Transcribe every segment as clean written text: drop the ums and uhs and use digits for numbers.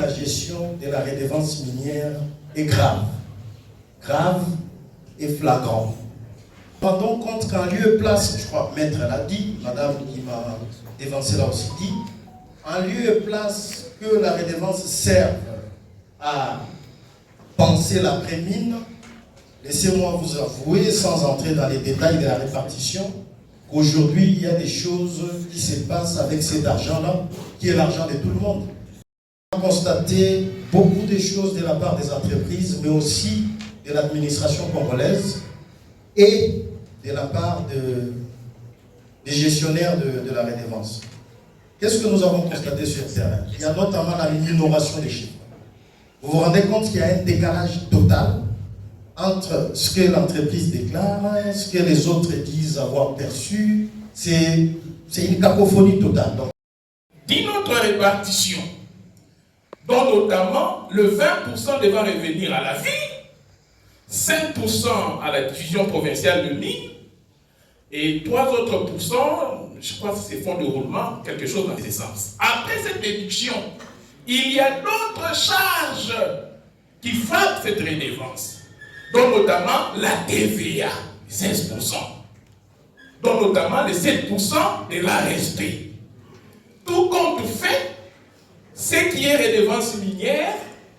la gestion de la redevance minière est grave. Grave et flagrant. Rendons compte qu'en lieu et place, je crois que Maître l'a dit, Madame qui m'a dévancé là aussi dit, en lieu et place que la redevance serve à penser l'après-mine, laissez-moi vous avouer, sans entrer dans les détails de la répartition, qu'aujourd'hui, il y a des choses qui se passent avec cet argent-là, qui est l'argent de tout le monde. On a constaté beaucoup de choses de la part des entreprises, mais aussi de l'administration congolaise et de la part des gestionnaires de la redevance. Qu'est-ce que nous avons constaté sur le terrain? Il y a notamment la minoration des chiffres. Vous vous rendez compte qu'il y a un décalage total entre ce que l'entreprise déclare, ce que les autres disent avoir perçu. C'est une cacophonie totale. Donc, dit notre répartition, dont notamment le 20% devant revenir à la ville, 5% à la division provinciale de mines, et 3 autres pourcents, je crois que c'est fonds de roulement, quelque chose dans ce sens. Après cette déduction, il y a d'autres charges qui frappent cette redevance, dont notamment la TVA, 16%, dont notamment les 7% de l'ASP. Tout compte fait, ce qui est redevance minière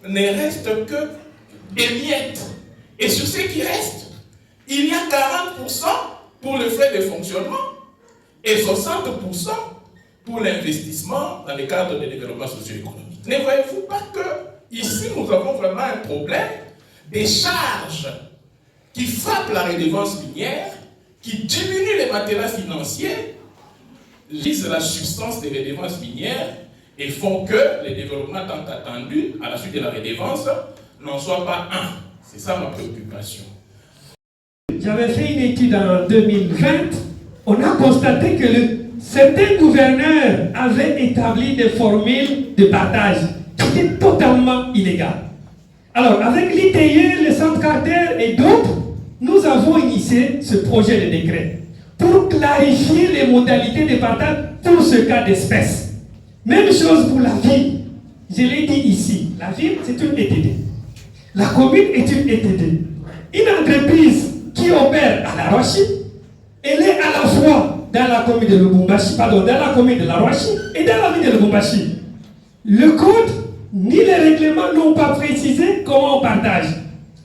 ne reste que des miettes. Et sur ce qui reste, il y a 40% pour le frais de fonctionnement et 60% pour l'investissement dans le cadre de développement socio-économique. Ne voyez-vous pas que ici nous avons vraiment un problème des charges qui frappent la redevance minière, qui diminuent les matériaux financiers, lisent la substance des redevances minières et font que les développements tant attendus à la suite de la redevance n'en soient pas un. C'est ça ma préoccupation. J'avais fait une étude en 2020. On a constaté que certains gouverneurs avaient établi des formules de partage qui étaient totalement illégales. Alors, avec l'ITIE, le Centre Carter et d'autres, nous avons initié ce projet de décret pour clarifier les modalités de partage pour ce cas d'espèce. Même chose pour la ville. Je l'ai dit ici, la ville, c'est une ETD. La commune est une ETD. Une entreprise qui opère à la Rochie, elle est à la fois dans la commune de Lubumbashi, dans la commune de la Rochie et dans la ville de Lubumbashi. Le code ni les règlements n'ont pas précisé comment on partage.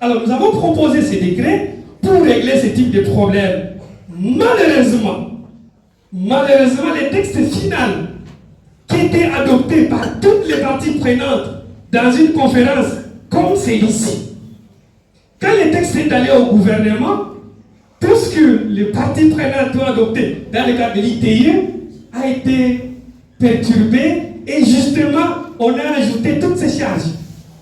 Alors nous avons proposé ces décrets pour régler ce type de problème. Malheureusement, le texte final qui était adopté par toutes les parties prenantes dans une conférence comme celle-ci, quand le texte est allé au gouvernement, tout ce que les parties prenantes ont adopté dans le cadre de l'ITIE a été perturbé et justement, on a ajouté toutes ces charges.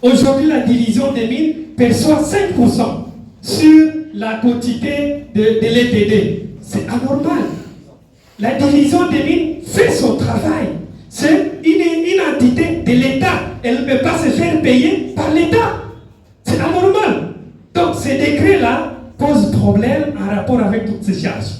Aujourd'hui, la division des mines perçoit 5% sur la quantité de l'ETD. C'est anormal. La division des mines fait son travail. C'est une entité de l'État. Elle ne peut pas se faire payer par l'État. C'est anormal. Donc, ces décrets-là posent problème en rapport avec toutes ces charges.